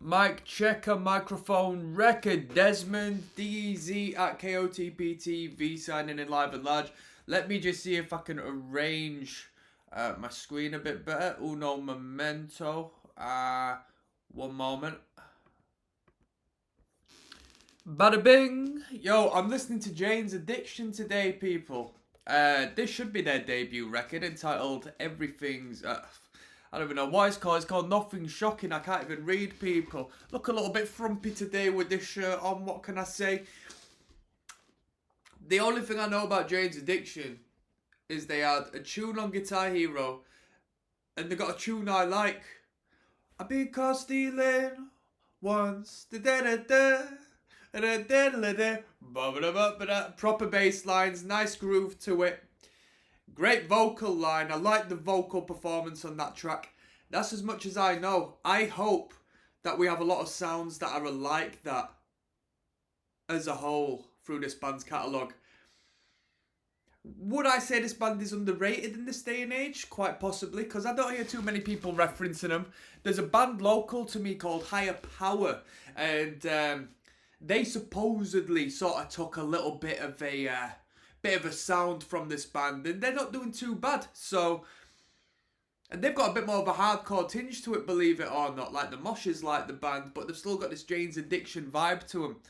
Mic checker, microphone, record, Desmond, DZ at KOTPTV signing in live and large. Let me just see if I can arrange my screen a bit better. Uno momento. One moment. Bada bing! Yo, I'm listening to Jane's Addiction today, people. This should be their debut record entitled Everything's... I don't even know what it's called. It's called Nothing Shocking. I can't even read, people. Look a little bit frumpy today with this shirt on. What can I say? The only thing I know about Jane's Addiction is they had a tune on Guitar Hero and they got a tune I like. I've been caught stealing once. Proper bass lines, nice groove to it. Great vocal line. I like the vocal performance on that track. That's as much as I know. I hope that we have a lot of sounds that are like that as a whole through this band's catalogue. Would I say this band is underrated in this day and age? Quite possibly, because I don't hear too many people referencing them. There's a band local to me called Higher Power, and they supposedly sort of took a little bit of a sound from this band, and they're not doing too bad. So, and they've got a bit more of a hardcore tinge to it, believe it or not. Like the Moshes like the band, but they've still got this Jane's Addiction vibe to them.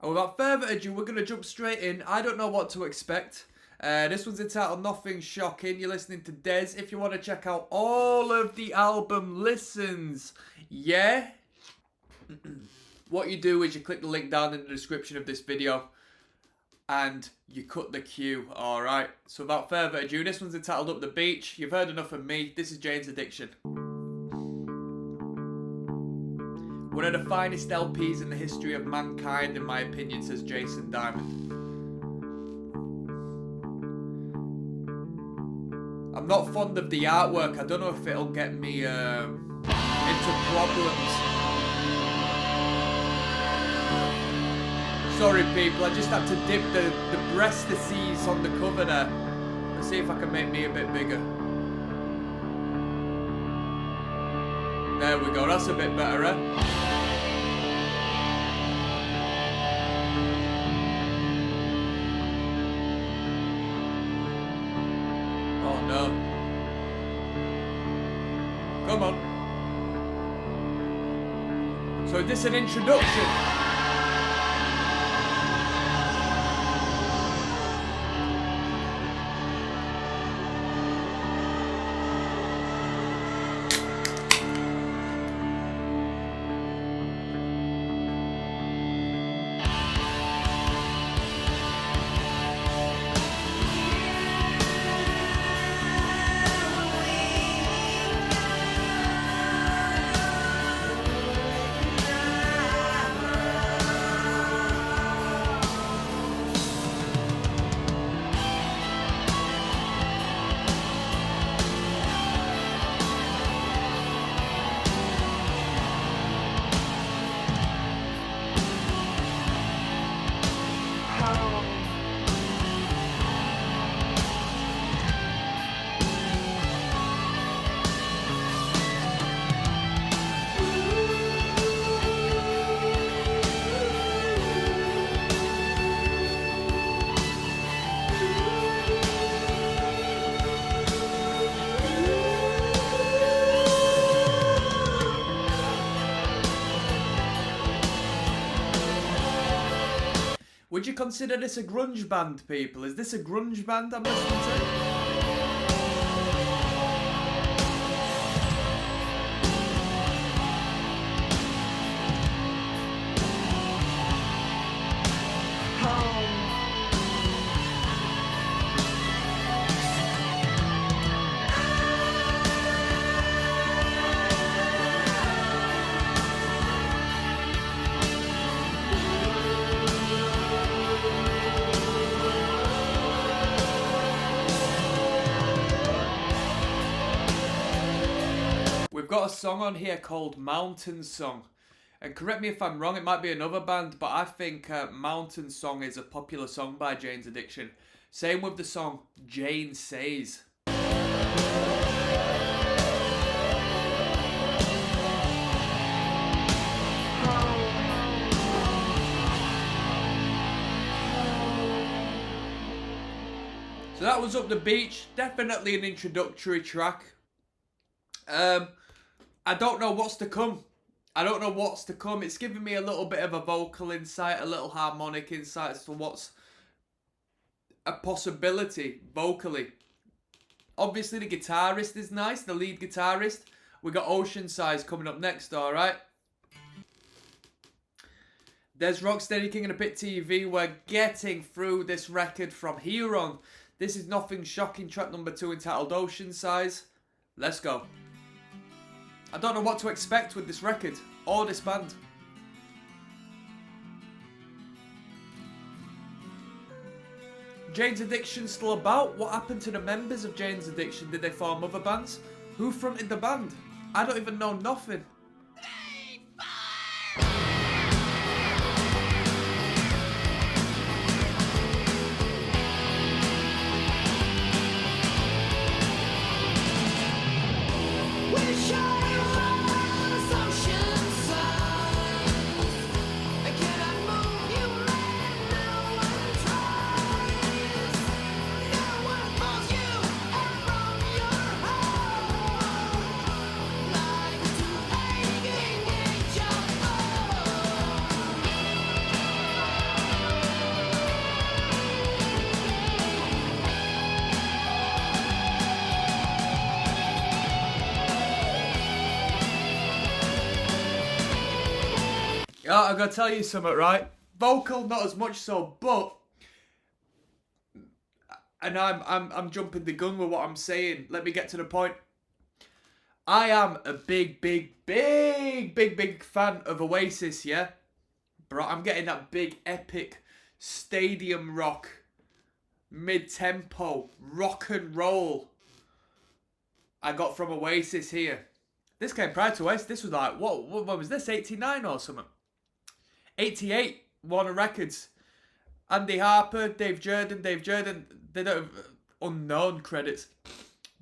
And without further ado, we're going to jump straight in. I don't know what to expect. This one's entitled Nothing Shocking. You're listening to Dez. If you want to check out all of the album listens, yeah? What you do is you click the link down in the description of this video and you cut the queue, alright? So without further ado, this one's entitled Up the Beach. You've heard enough of me. This is Jane's Addiction. One of the finest LPs in the history of mankind, in my opinion, says Jason Diamond. I'm not fond of the artwork. I don't know if it'll get me into problems. Sorry people, I just had to dip the breastises on the cover there. Let's see if I can make me a bit bigger. There we go, that's a bit better, eh? Oh no. Come on. So is this an introduction? Would you consider this a grunge band, people? Is this a grunge band I'm listening to? We've got a song on here called Mountain Song. And correct me if I'm wrong, it might be another band, but I think Mountain Song is a popular song by Jane's Addiction. Same with the song Jane Says. So that was Up the Beach. Definitely an introductory track. I don't know what's to come. I don't know what's to come. It's giving me a little bit of a vocal insight, a little harmonic insight as to what's a possibility vocally. Obviously, the guitarist is nice, the lead guitarist. We got Ocean Size coming up next, alright? Dezrocksteady, King of the Pit TV. We're getting through this record from here on. This is Nothing Shocking, track number 2, entitled Ocean Size. Let's go. I don't know what to expect with this record or this band. Jane's Addiction still about? What happened to the members of Jane's Addiction? Did they form other bands? Who fronted the band? I don't even know nothing. Oh, I gotta tell you something, right? Vocal, not as much so, but, and I'm jumping the gun with what I'm saying. Let me get to the point. I am a big fan of Oasis, yeah? Bro, I'm getting that big, epic, stadium rock, mid-tempo, rock and roll I got from Oasis here. This came prior to Oasis. This was like, what was this, 89 or something? 88, Warner Records. Andy Harper, Dave Jordan, they don't have unknown credits.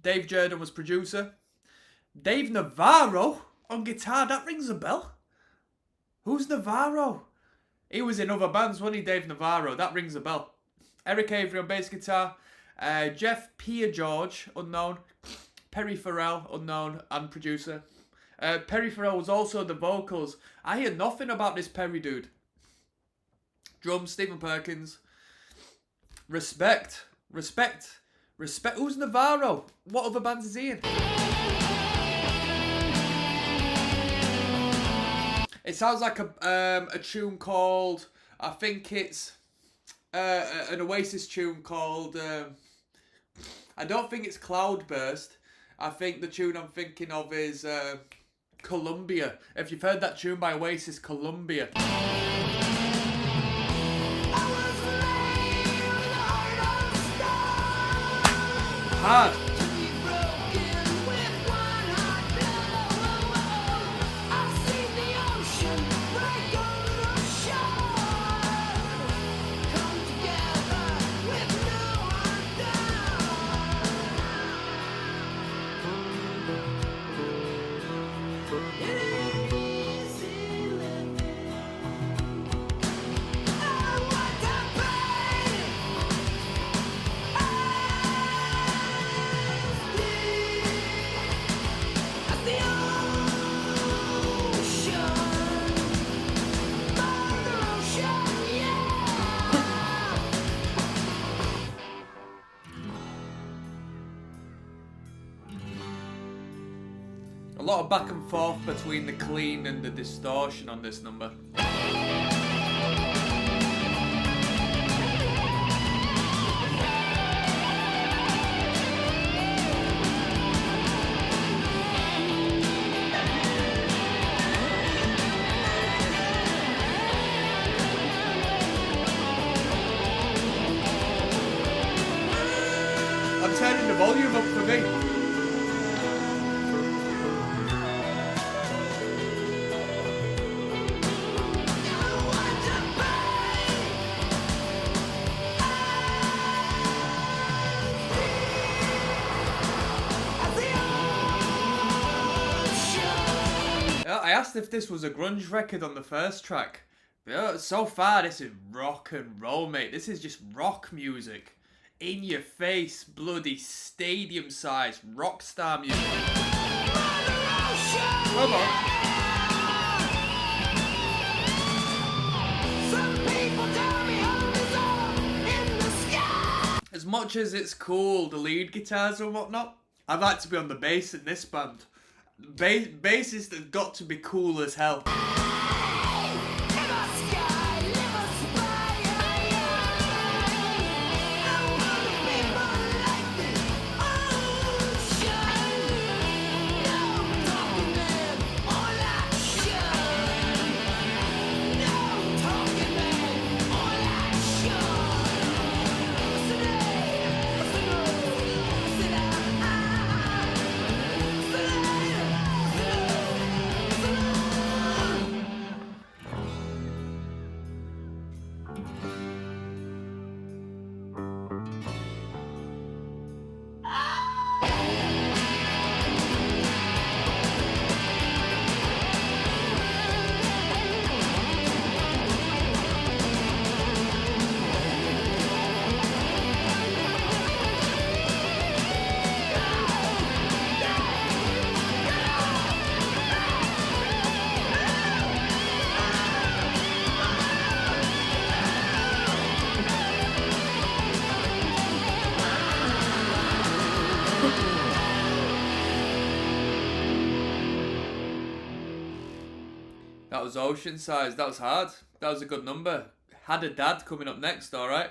Dave Jordan was producer. Dave Navarro on guitar, that rings a bell. Who's Navarro? He was in other bands, wasn't he, Dave Navarro? That rings a bell. Eric Avery on bass guitar. Jeff Pierre-George, unknown. Perry Farrell, unknown, and producer. Perry Farrell was also the vocals. I hear nothing about this Perry dude. Drums, Stephen Perkins. Respect. Who's Navarro? What other bands is he in? It sounds like a tune called, I think it's an Oasis tune called, I don't think it's Cloudburst. I think the tune I'm thinking of is Columbia. If you've heard that tune by Oasis, Columbia. Hard. A lot of back and forth between the clean and the distortion on this number. I'm turning the volume up for me. I asked if this was a grunge record on the first track. So far, this is rock and roll, mate. This is just rock music. in your face, bloody stadium size rock star music. Come on. As much as it's cool, the lead guitars and whatnot, I'd like to be on the bass in this band. Bassist has got to be cool as hell. That was Ocean Size. That was hard. That was a good number. Had a Dad coming up next, alright?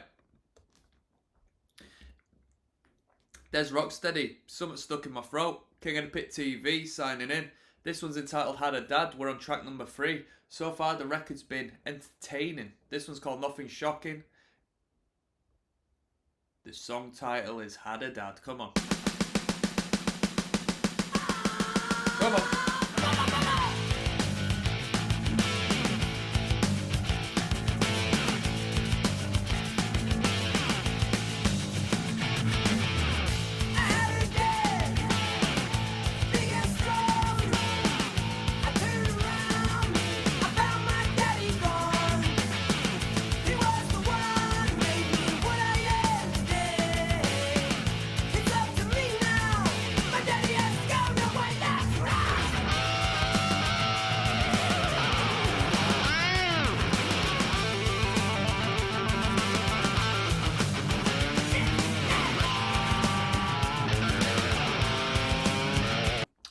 Dezrocksteady. Something stuck in my throat. King of the Pit TV signing in. This one's entitled Had a Dad. We're on track number 3. So far the record's been entertaining. This one's called Nothing Shocking. The song title is Had a Dad. Come on. Come on.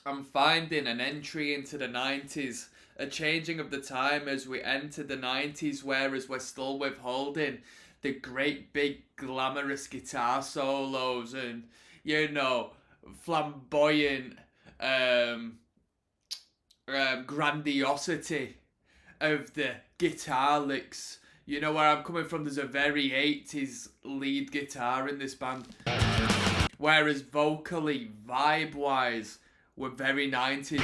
I'm finding an entry into the 90s, a changing of the time as we enter the 90s, whereas we're still withholding the great big glamorous guitar solos and, you know, flamboyant grandiosity of the guitar licks. You know where I'm coming from? There's a very 80s lead guitar in this band, whereas vocally, vibe-wise, we're very 90s.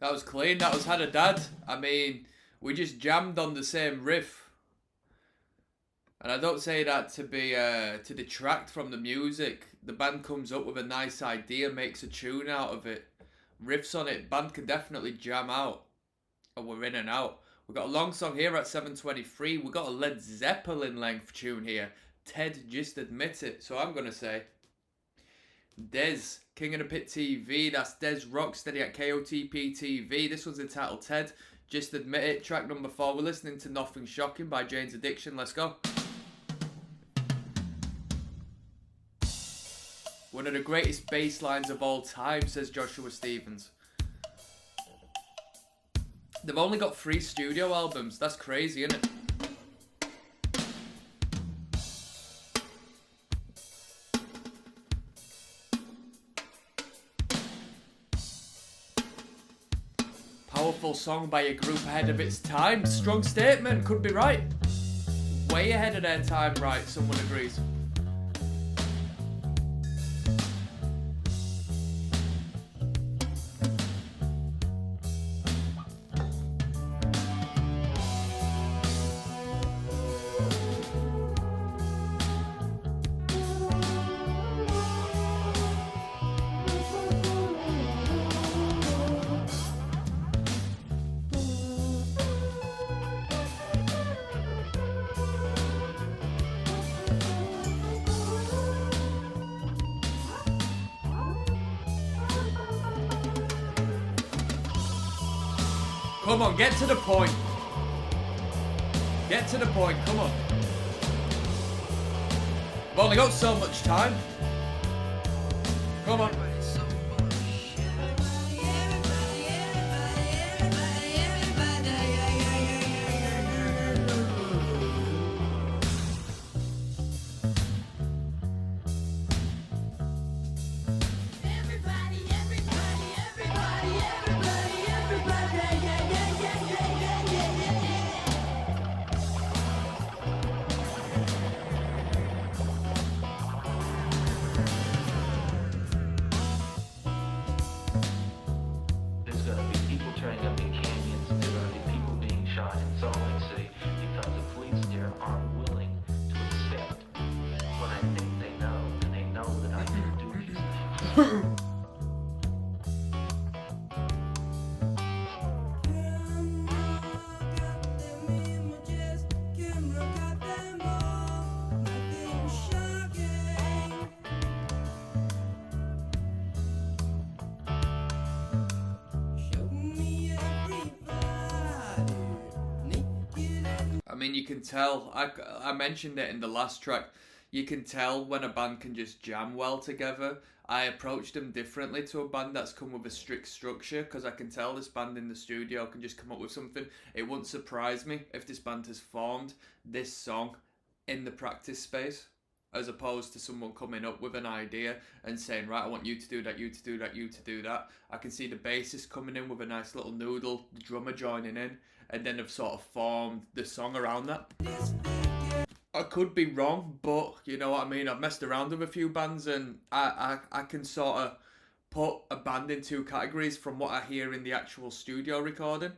That was clean. That was Had a Dad. I mean, we just jammed on the same riff. And I don't say that to be to detract from the music. The band comes up with a nice idea, makes a tune out of it, riffs on it. Band can definitely jam out, and we're in and out. We've got a long song here at 7:23. We've got a Led Zeppelin length tune here. Ted, Just Admit It. So I'm gonna say Dez, King of the Pit TV. That's dezrocksteady at KOTP TV. This one's entitled Ted, Just Admit It. Track number 4. We're listening to Nothing Shocking by Jane's Addiction. Let's go. One of the greatest bass lines of all time, says Joshua Stevens. They've only got 3 studio albums. That's crazy, isn't it? Powerful song by a group ahead of its time. Strong statement, could be right. Way ahead of their time, right, someone agrees. Come on, get to the point. Get to the point, come on. We've only got so much time. Come on. I mean, you can tell, I mentioned it in the last track, you can tell when a band can just jam well together. I approached them differently to a band that's come with a strict structure, because I can tell this band in the studio can just come up with something. It wouldn't surprise me if this band has formed this song in the practice space, as opposed to someone coming up with an idea and saying, right, I want you to do that, you to do that, you to do that. I can see the bassist coming in with a nice little noodle, the drummer joining in, and then have sort of formed the song around that. I could be wrong, but you know what I mean. I've messed around with a few bands, and I can sort of put a band in 2 categories from what I hear in the actual studio recording.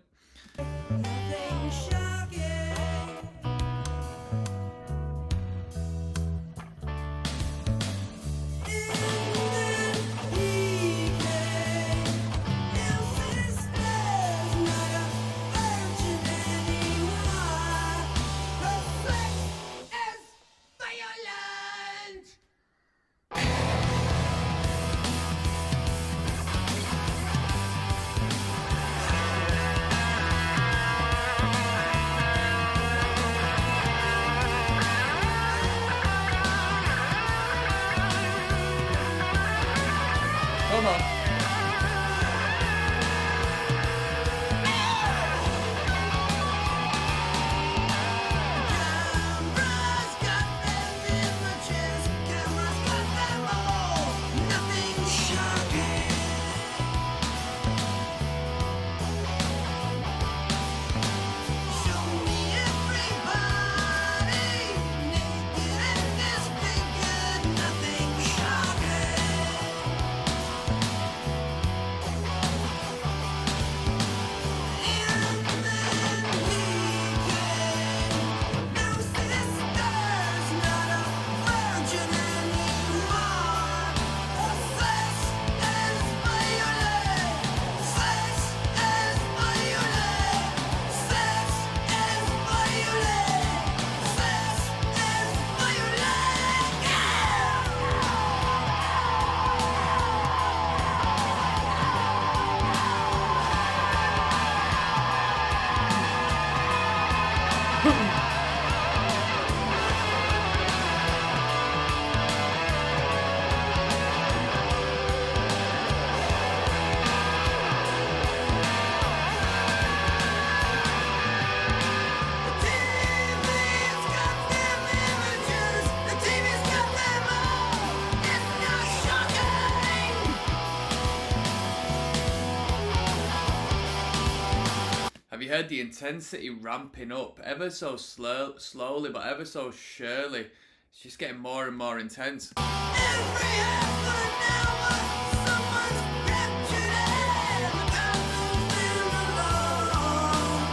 heard the intensity ramping up ever so slowly, but ever so surely. It's just getting more and more intense. Every half an hour, someone's raptured and I've been alone.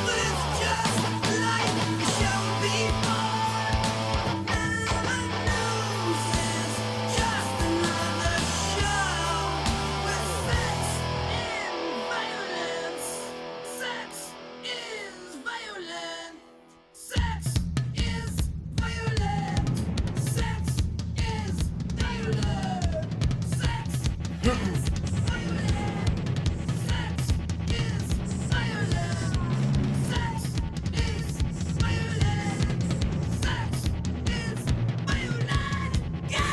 But it's just like the show before. Never knows it's just another show with sex and violence. Sex is violent. Sex is violent. Sex is violent. Sex is violent. Sex is violent. Sex is violent. Sex is violent. Go!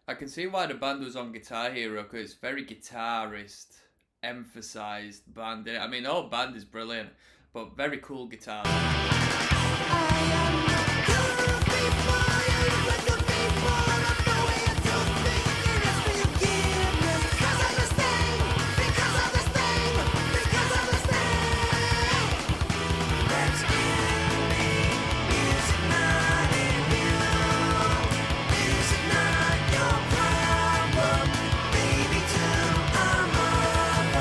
I can see why the band was on Guitar Hero, because it's very guitarist emphasized band. I mean, the whole band is brilliant, but very cool guitars. I am not gonna be fired with the people of the way I do things and ask for forgiveness. Because of this thing, because of this thing, because of this thing. That's in me. Is it not in you? Is it not your problem? Baby, too, I'm over.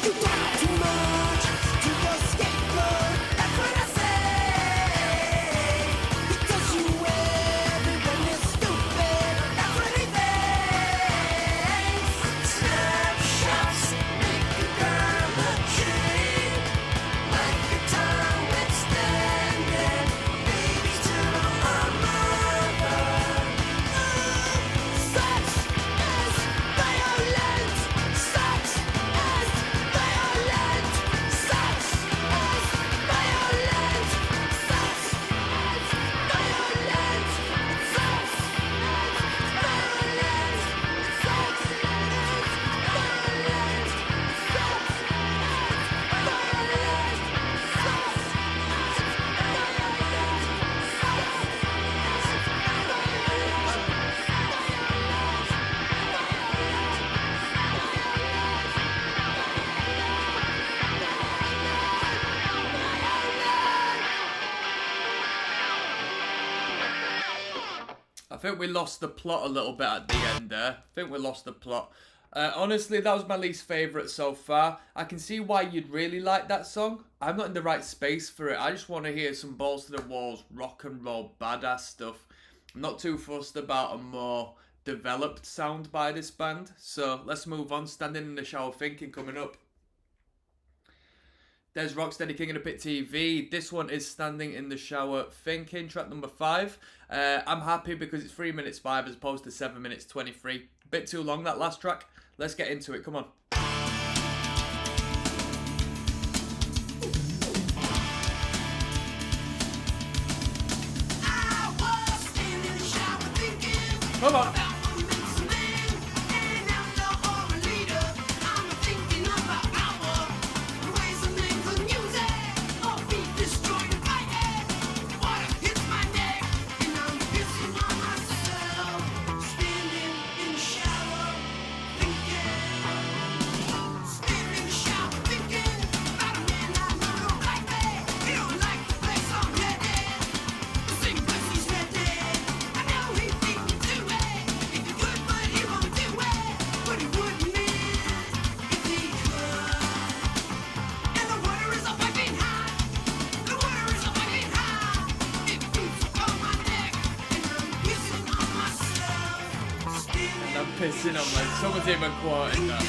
You talk too much to the scapegoat. That's what I say. Because you everyone is stupid. That's what he thinks. Snapshots make a girl look cheap. Like a tongue extended. Baby, to a mother. Sex is violent. Sex is violent. Sex is violent. Sex is violent. Sex is violent. Sex is violent. I think we lost the plot a little bit at the end there. I think we lost the plot. Honestly, that was my least favourite so far. I can see why you'd really like that song. I'm not in the right space for it. I just want to hear some balls to the walls, rock and roll, badass stuff. I'm not too fussed about a more developed sound by this band. So let's move on. Standing in the Shower Thinking coming up. There's Rocksteady King of the Pit TV. This one is Standing in the Shower Thinking, track number 5. I'm happy because it's 3 minutes 5 as opposed to 7 minutes 23. A bit too long, that last track. Let's get into it, come on. I was standing in the shower thinking Come on. about what makes a man, and I'm the horror leader. I'm thinking about power, the ways a man could use it, or be destroyed by it. Water hits my neck, and I'm pissing on myself. Standing in the shower thinking. Standing in the shower thinking about a man I know don't like me. He don't like the place I'm headed. The same place he's headed. I know he think me too bad. If he could, but he won't do it. But he wouldn't if he could. And the water is a piping hot. The water is a piping hot. It beats on my neck, and I'm pissing on myself. Standing I'm pissing on my... Someone's even quoted that.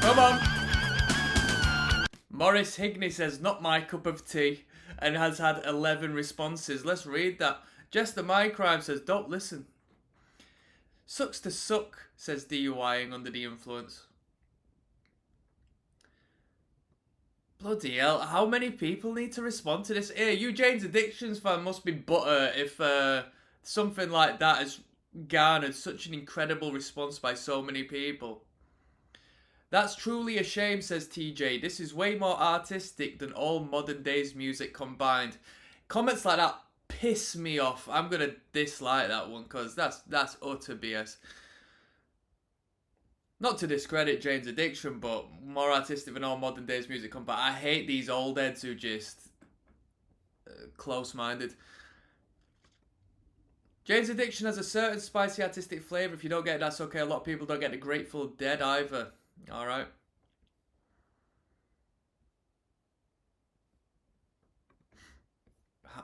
Come on. Morris Higney says, not my cup of tea, and has had 11 responses. Let's read that. Jester My Crime says, don't listen. Sucks to suck, says DUIing under the influence. Bloody hell, how many people need to respond to this? Here, you Jane's Addictions fan must be butter if something like that is garnered such an incredible response by so many people. That's truly a shame, says TJ. This is way more artistic than all modern days music combined. Comments like that piss me off. I'm gonna dislike that one because that's utter BS. Not to discredit Jane's Addiction, but more artistic than all modern days music combined. I hate these old heads who just close-minded. Jane's Addiction has a certain spicy artistic flavour. If you don't get it, that's okay. A lot of people don't get the Grateful Dead either. Alright.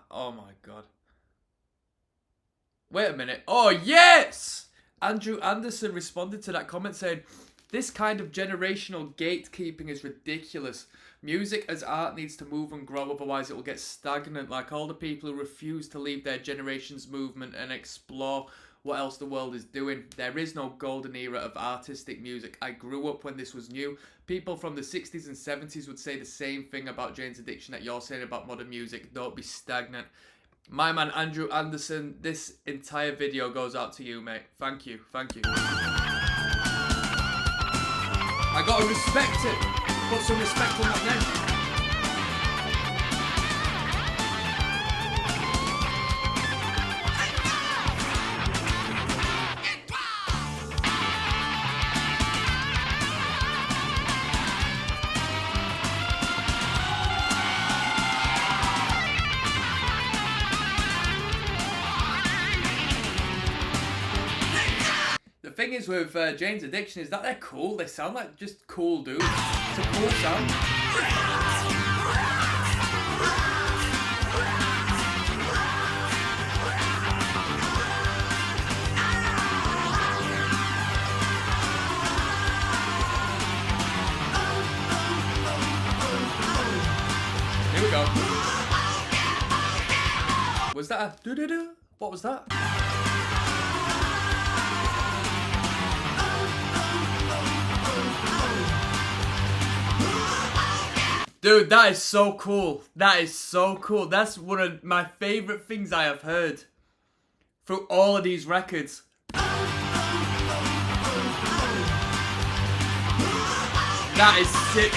Oh my god. Wait a minute. Oh yes! Andrew Anderson responded to that comment saying, this kind of generational gatekeeping is ridiculous. Music as art needs to move and grow, otherwise it will get stagnant, like all the people who refuse to leave their generation's movement and explore what else the world is doing. There is no golden era of artistic music. I grew up when this was new. People from the 60s and 70s would say the same thing about Jane's Addiction that you're saying about modern music. Don't be stagnant. My man Andrew Anderson, this entire video goes out to you, mate. Thank you, thank you. I gotta respect it. Put some respect on that name. The thing is with Jane's Addiction is that they're cool. They sound like just cool dudes. It's a cool sound. Here we go. Was that a doo-doo-doo? What was that? Dude, that is so cool. That is so cool. That's one of my favourite things I have heard through all of these records. That is sick.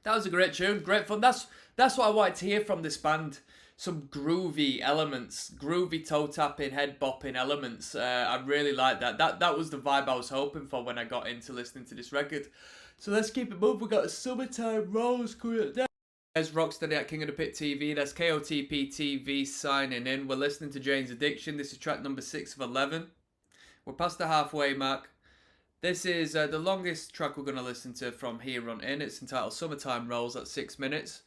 That was a great tune, great fun. That's what I wanted to hear from this band. Some groovy elements, groovy toe tapping, head bopping elements. I really like that. That was the vibe I was hoping for when I got into listening to this record. So let's keep it moving. We got a Summertime Rose coming up. There's Rocksteady at King of the Pit TV. That's KOTP TV signing in. We're listening to Jane's Addiction. This is track number 6 of 11. We're past the halfway mark. This is the longest track we're going to listen to from here on in. It's entitled Summertime Rolls at 6 minutes.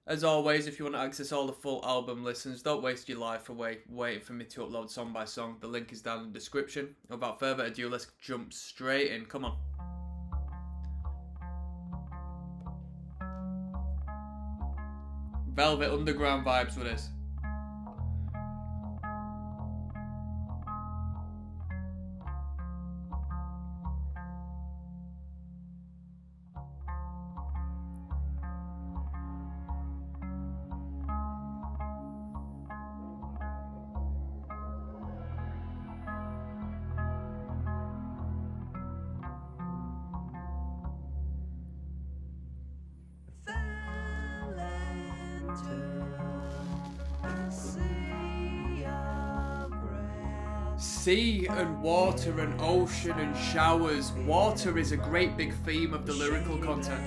As always, if you want to access all the full album listens, don't waste your life away waiting for me to upload song by song. The link is down in the description. Without further ado, let's jump straight in. Come on. Velvet Underground vibes with this. Sea and water and ocean and showers. Water is a great big theme of the lyrical content.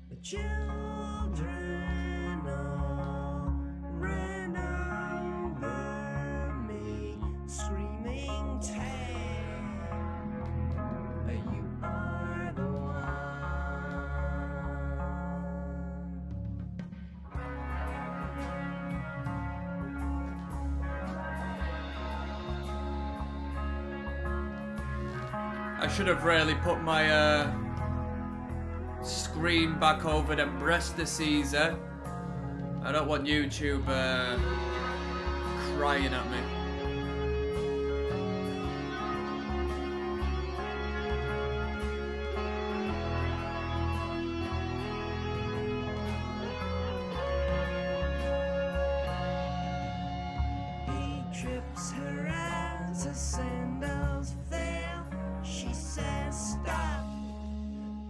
The children all ran over me, screaming, "Tay, you are the one." I should have really put my screen back over them breast Caesar. I don't want YouTube crying at me. He trips her as her sandals fail. She says, "Stop,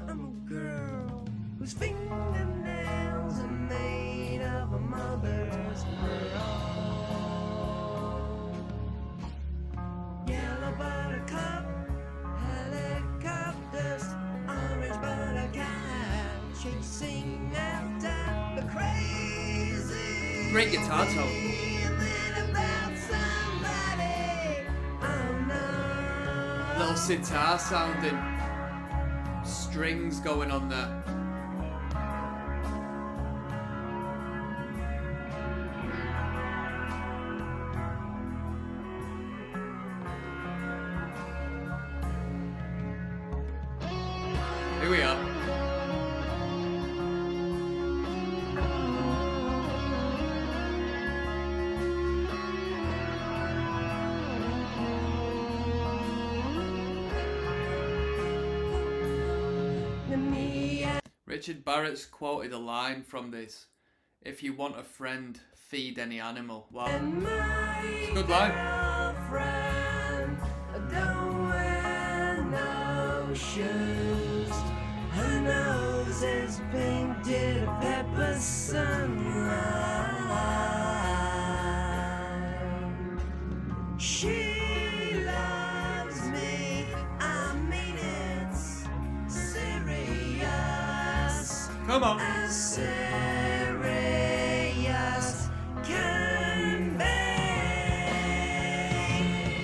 I'm a girl whose fingernails are made of a mother's pearl." Yellow buttercup, helicopters, orange buttercup, chasing after the crazy. Great guitar tone. And then about somebody I'm not. Little sitar sounding. Strings going on there. Here we are. Richard Barrett's quoted a line from this. "If you want a friend, feed any animal." Wow. It's a good line. Girlfriend don't wear no shoes. Her nose is painted a pepper sunlight. She loves me, I mean it's serious. Come on. As serious can be.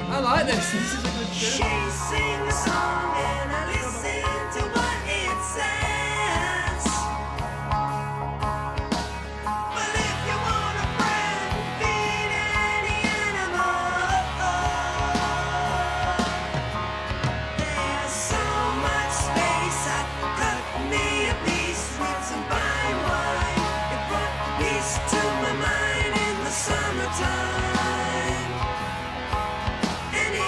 I like this. This is a good She tune. sings a song and I listen to what it says. But if you want a friend, feed any animal. There's so much space, I cut me a piece with some fine wine. It brought peace to my mind in the summertime. And it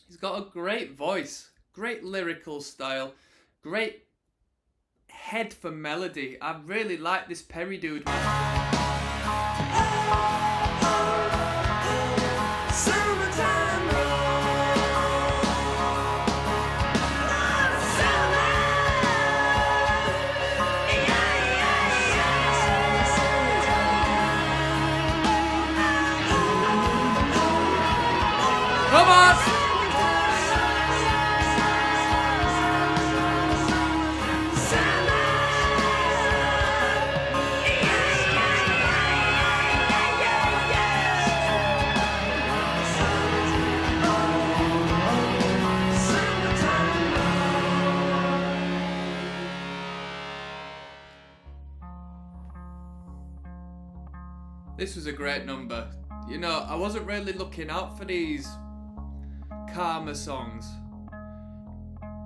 He's got a great voice, great lyrical style, great head for melody. I really like this Perry dude, man. Summertime Come on! This was a great number. You know, I wasn't really looking out for these calmer songs,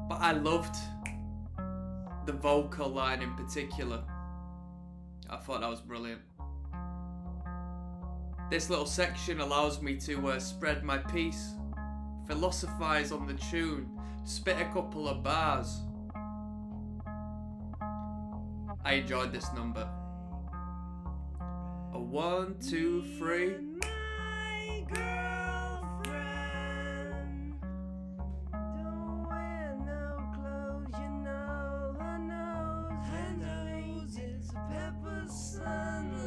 but I loved the vocal line in particular. I thought that was brilliant. This little section allows me to spread my peace, philosophize on the tune, spit a couple of bars. I enjoyed this number. A 1, 2, 3. My girlfriend don't wear no clothes, you know her nose is pepper sunlight.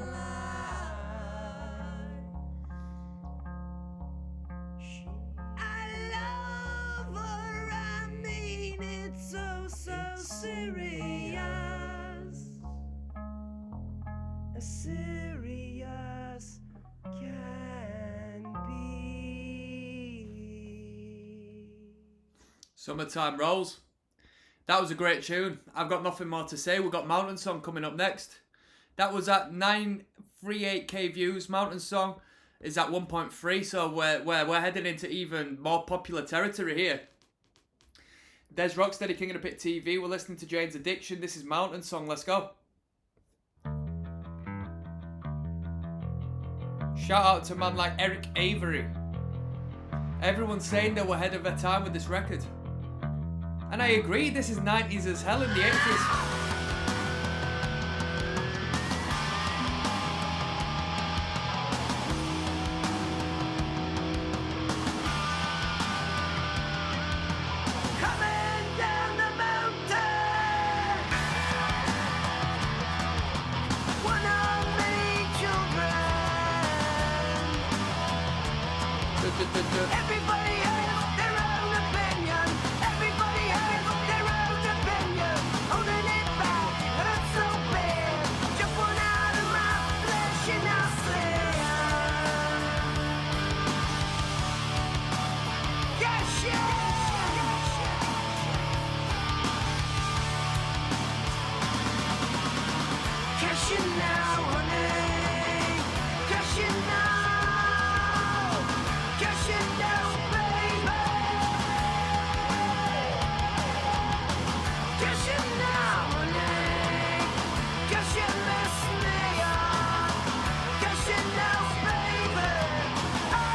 I love her, I mean it's so serious. As serious can be. Summertime Rolls. That was a great tune. I've got nothing more to say. We've got Mountain Song coming up next. That was at 938k views. Mountain Song is at 1.3, so we're heading into even more popular territory here. Dezrocksteady, King of the Pit TV. We're listening to Jane's Addiction. This is Mountain Song. Let's go. Shout out to a man like Eric Avery. Everyone's saying they were ahead of their time with this record. And I agree, this is 90s as hell in the 80s. Coming down the mountain, one of many children. Everybody has their own opinion. Everybody has their own opinion. Holding it back, hurts so bad. Jump one out of my flesh and I'll say, yes, cash in now, honey. Cash in now. Cash in now, baby. Cash in now, honey. Cash in, mess me up. Cash in now, baby. Oh,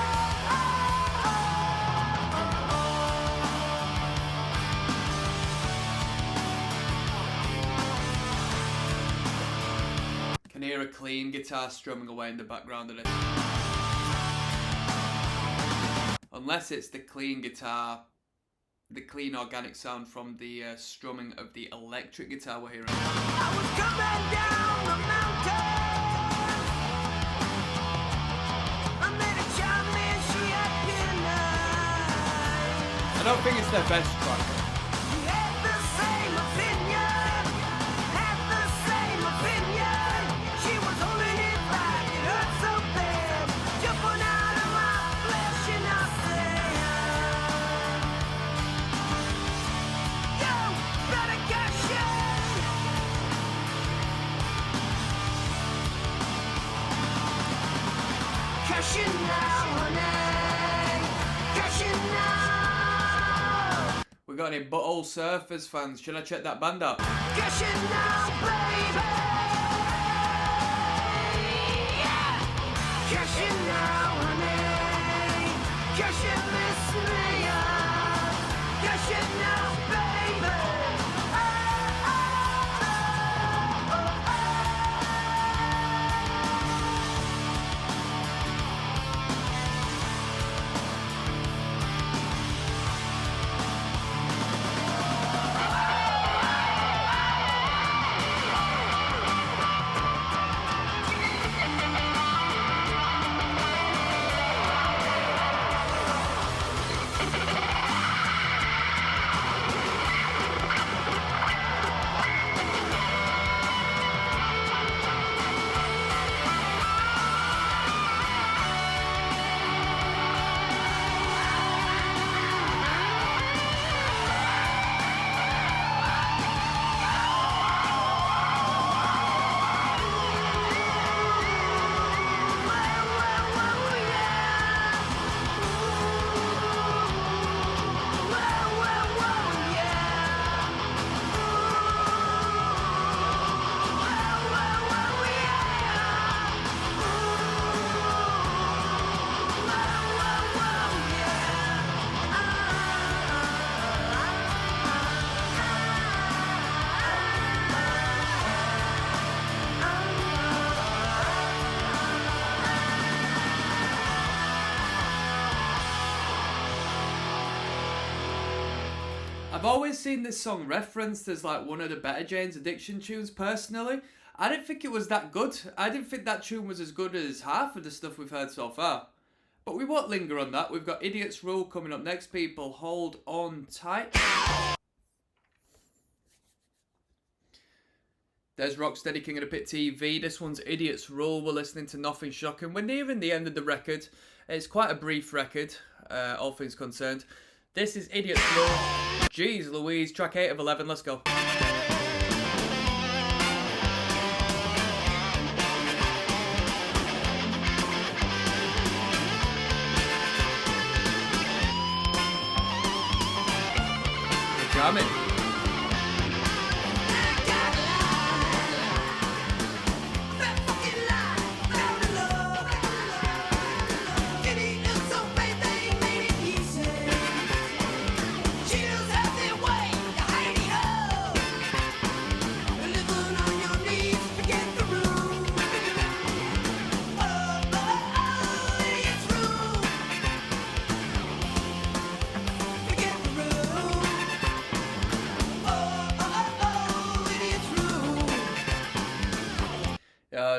oh, oh, Can hear a clean guitar strumming away in the background of it. Unless it's the clean guitar, the clean organic sound from the strumming of the electric guitar we're hearing. I was coming down the mountain. I met a child, man, she had I don't think it's their best track. We had the same opinion. Had the same opinion. She was holding it back, it hurt so bad. Jumping out of my flesh and I said, yo, better cash in. Cash in now, honey. Cash in now. We got any Butthole Surfers fans? Should I check that band out? Cash in now, baby. Yeah. Cash in now, honey. Cash in, miss me up. Cash in now, baby. Oh, oh, oh, oh, oh. I've always seen this song referenced as like one of the better Jane's Addiction tunes personally. I didn't think it was that good. I didn't think that tune was as good as half of the stuff we've heard so far. But we won't linger on that. We've got Idiot's Rule coming up next, people. Hold on tight. There's Rocksteady, King of the Pit TV. This one's Idiot's Rule. We're listening to Nothing Shocking. We're nearing the end of the record. It's quite a brief record, all things concerned. This is Idiot's Rule. Jeez Louise, track 8 of 11. Let's go. Jam it.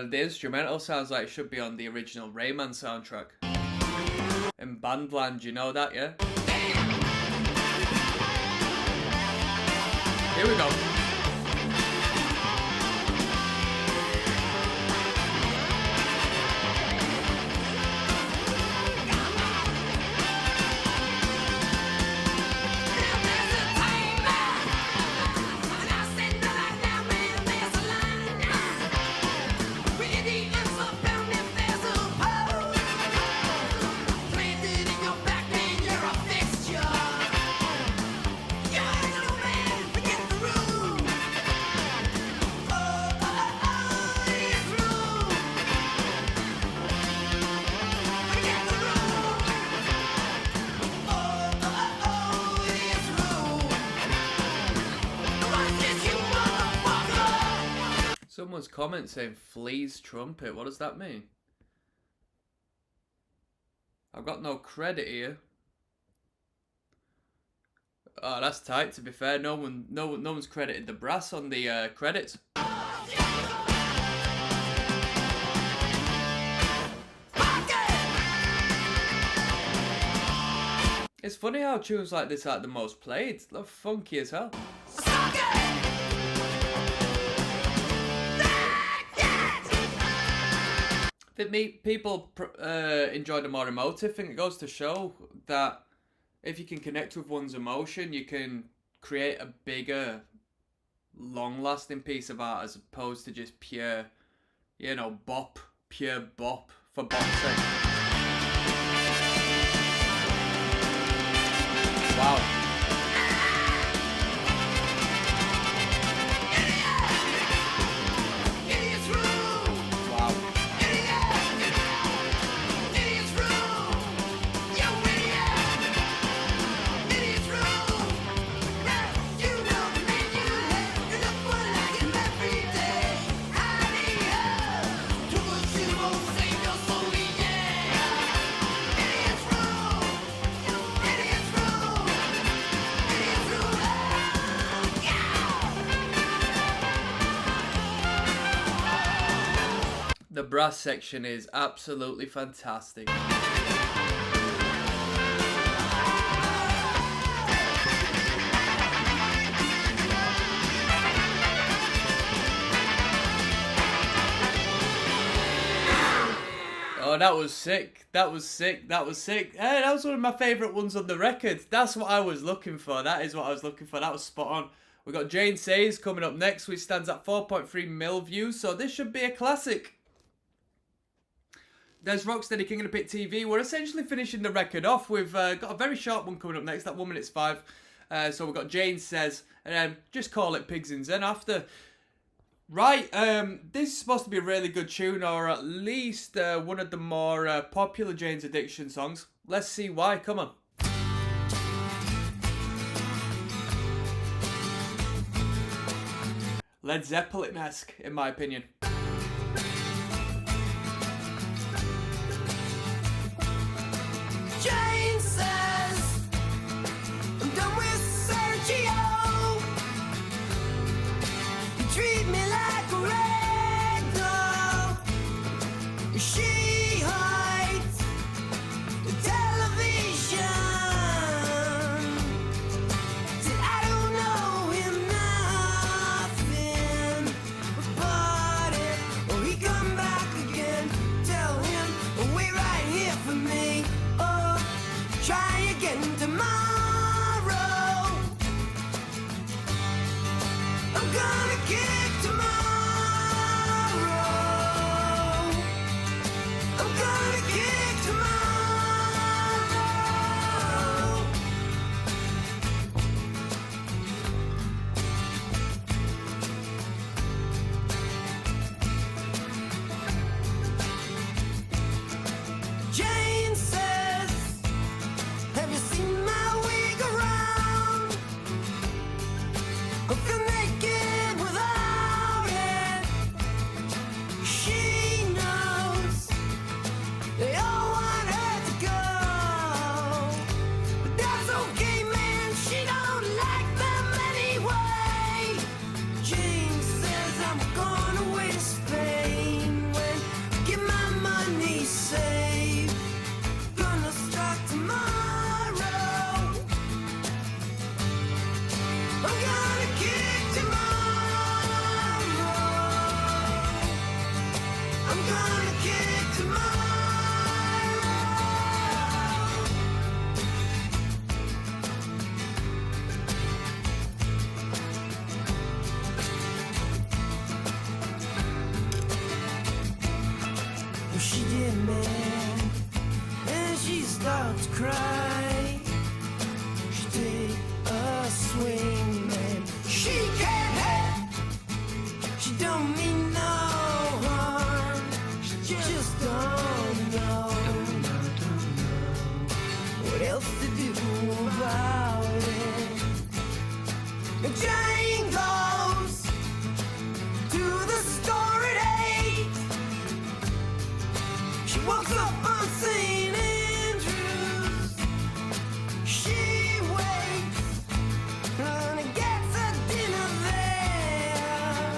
The instrumental sounds like it should be on the original Rayman soundtrack. In Bandland, you know that, yeah? Here we go. Someone's comment saying Flea's trumpet. What does that mean? I've got no credit here. Oh, that's tight. To be fair, no one's credited the brass on the credits. It's funny how tunes like this are the most played. They're funky as hell. I think people enjoy the more emotive thing. It goes to show that if you can connect with one's emotion, you can create a bigger, long-lasting piece of art as opposed to just pure, you know, bop, pure bop for bop's sake. Wow. The brass section is absolutely fantastic. Oh, that was sick. That was sick. That was sick. Hey, that was one of my favourite ones on the record. That's what I was looking for. That is what I was looking for. That was spot on. We've got Jane Says coming up next, which stands at 4.3 mil views. So this should be a classic. There's Rocksteady, King of the Pit TV. We're essentially finishing the record off. We've got a very short one coming up next, that 1 minute 5. So we've got Jane Says, and then just call it Pigs in Zen after. Right, this is supposed to be a really good tune, or at least one of the more popular Jane's Addiction songs. Let's see why. Come on. Led Zeppelin-esque, in my opinion. Jane says, I'm done with searching. again tomorrow. I'm gonna kick tomorrow. I'm gonna kick tomorrow. Jane says, have you seen my wig around? I feel naked without it. She knows they all want her to go, but that's okay, man. She don't like them anyway. Jane says I'm going away to Spain when I get my money saved. Gonna start tomorrow. I'm gonna kick tomorrow. I'm gonna kick tomorrow. Well, she did, man, and she starts to cry. She take a swing, man. She can't help. She don't mean no harm. She just don't know what else to do about it. And Jane goes to the store at 8. She walks up on St. Andrews. She waits and gets her dinner there.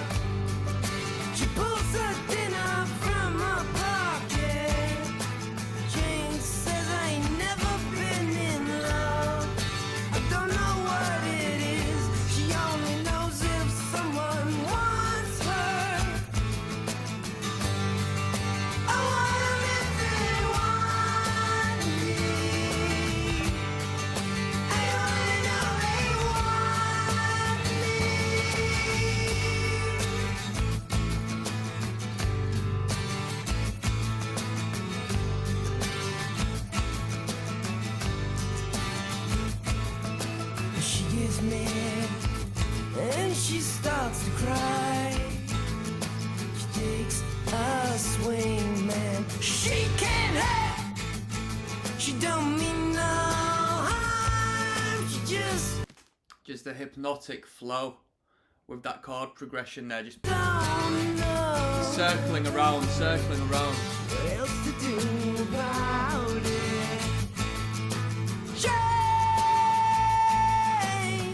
She pulls her dinner from her pocket. Jane says I ain't never been in love. I don't know what it is. She only knows if someone wants her. I want 'em if they want me. I only know they want me. She gets mad and she starts to cry. She takes a swing, man. She can't help. She don't mean no harm. She Just a hypnotic flow with that chord progression there, just don't know circling around, circling around. what else to do about it. Jane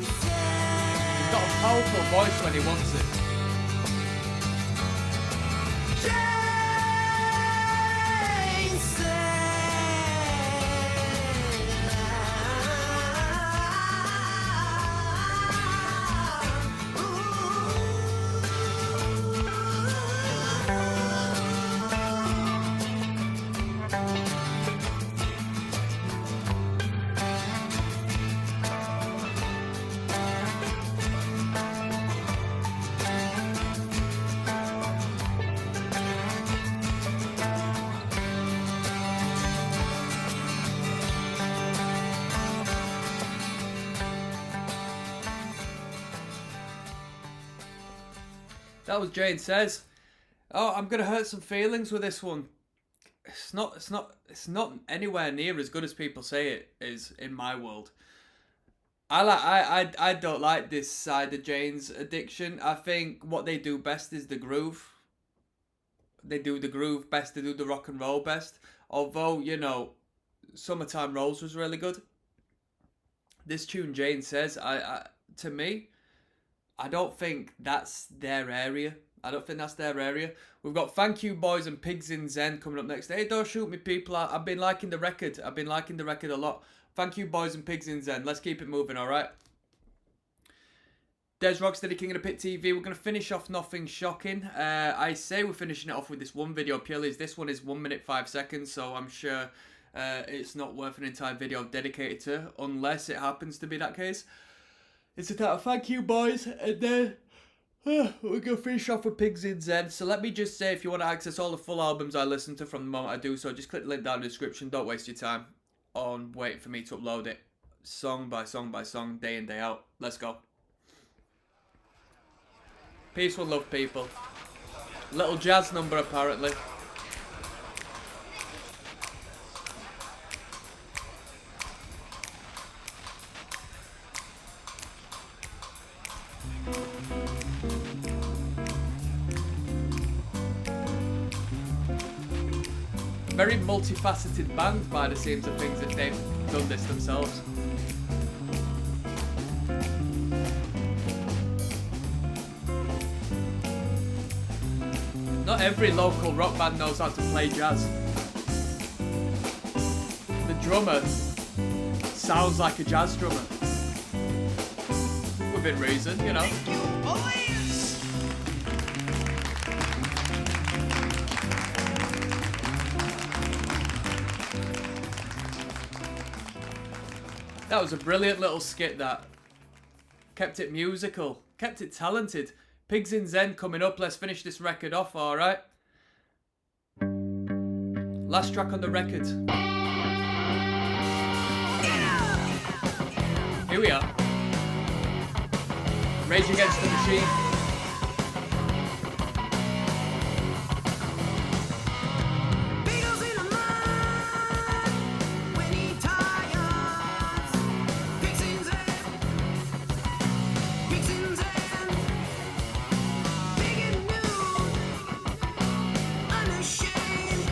says, He's got a powerful voice when he wants it. Jane That was Jane Says. Oh, I'm gonna hurt some feelings with this one. It's not anywhere near as good as people say it is in my world. I don't like this side of Jane's addiction. I think what they do best is the groove. They do the groove best, they do the rock and roll best. Although, you know, Summertime Rose was really good. This tune, Jane Says, to me, I don't think that's their area. I don't think that's their area. We've got Thank You Boys and Pigs in Zen coming up next. Hey, don't shoot me, people. I've been liking the record. I've been liking the record a lot. Thank You Boys and Pigs in Zen. Let's keep it moving, alright? dezrocksteady, King of the Pit TV. We're going to finish off Nothing Shocking. I say we're finishing it off with this one video purely as this one is 1 minute 5 seconds. So I'm sure it's not worth an entire video dedicated to, unless it happens to be that case. It's a title. Thank you, boys. And then we're going to finish off with Pigs in Zen. So let me just say, if you want to access all the full albums I listen to from the moment I do so, just click the link down in the description. Don't waste your time on waiting for me to upload it. Song by song by song, day in, day out. Let's go. Peaceful love, people. Little jazz number, apparently. Very multifaceted band by the seams of things if they've done this themselves. Not every local rock band knows how to play jazz. The drummer sounds like a jazz drummer. Within reason, you know. Thank you, boys. That was a brilliant little skit, that. Kept it musical. Kept it talented. Pigs in Zen coming up. Let's finish this record off, alright? Last track on the record. Here we are. Rage Against the Machine. Beatles in a mind when he tires. Pigs in Zen. Pigs in Zen. Big and new. Unashamed.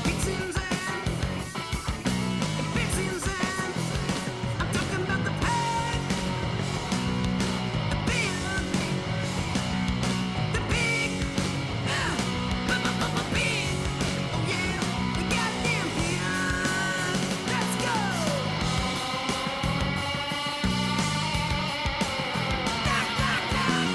Pigs in Zen. Pigs in Zen. I'm talking about the pack. The beard. The pig. Pig. Oh yeah, the goddamn pig. Let's go. Knock, knock, knock.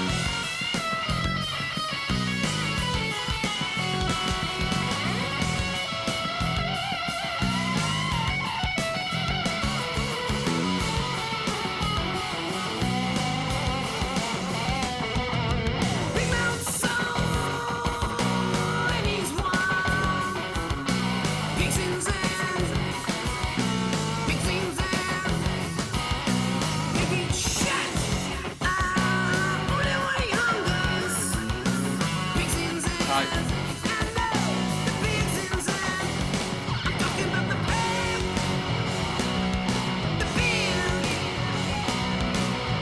Big Mouth Soul, and he's one. Pigs in Zen. Pigs in Zen. They eat shit. Only when he hungers. Pigs in Zen. Right. The pigs in Zen. I'm talking about the pig. The pig.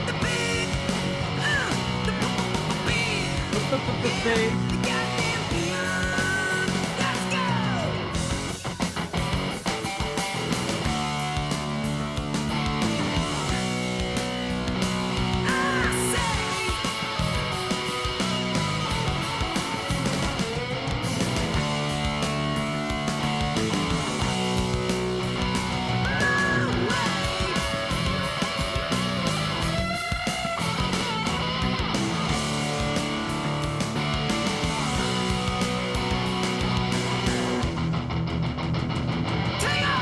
The pig. The pig. The goddamn pig. Let's go. I say. No way. Take off.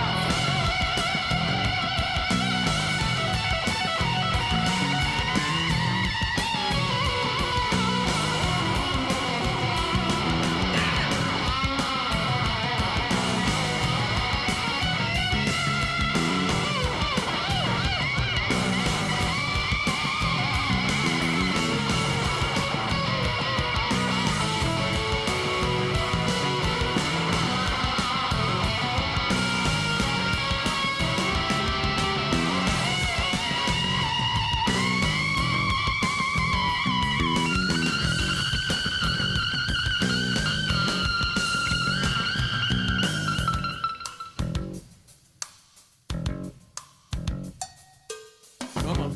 Come on.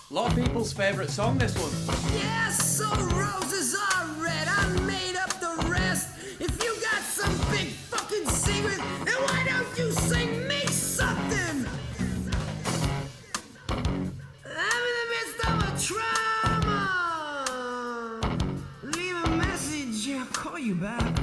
A lot of people's favourite song, this one. Yes, so roses are red. I made up the rest. If you got some big fucking secret, then why don't you sing me something? I'm in the midst of a trauma. Leave a message, I'll call you back.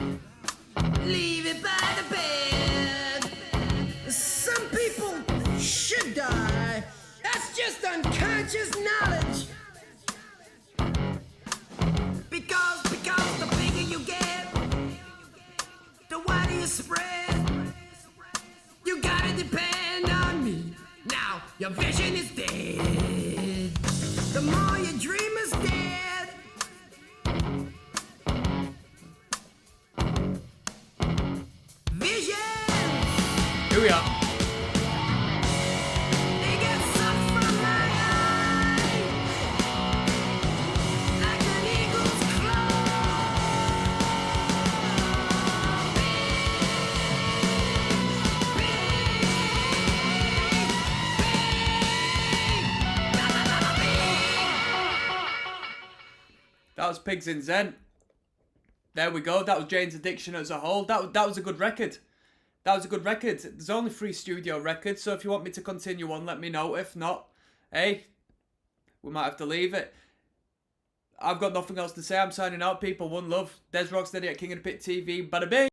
Your vision is dead. The more you dream is dead. Vision. Here we are. They get sucked from my eye like an eagle's That was Pigs in Zen. There we go. That was Jane's Addiction as a whole. That was a good record. That was a good record. There's only 3 studio records, so if you want me to continue on, let me know. If not, hey, we might have to leave it. I've got nothing else to say. I'm signing out, people. One love. Des Rocksteady at King of the Pit TV. Bada bing.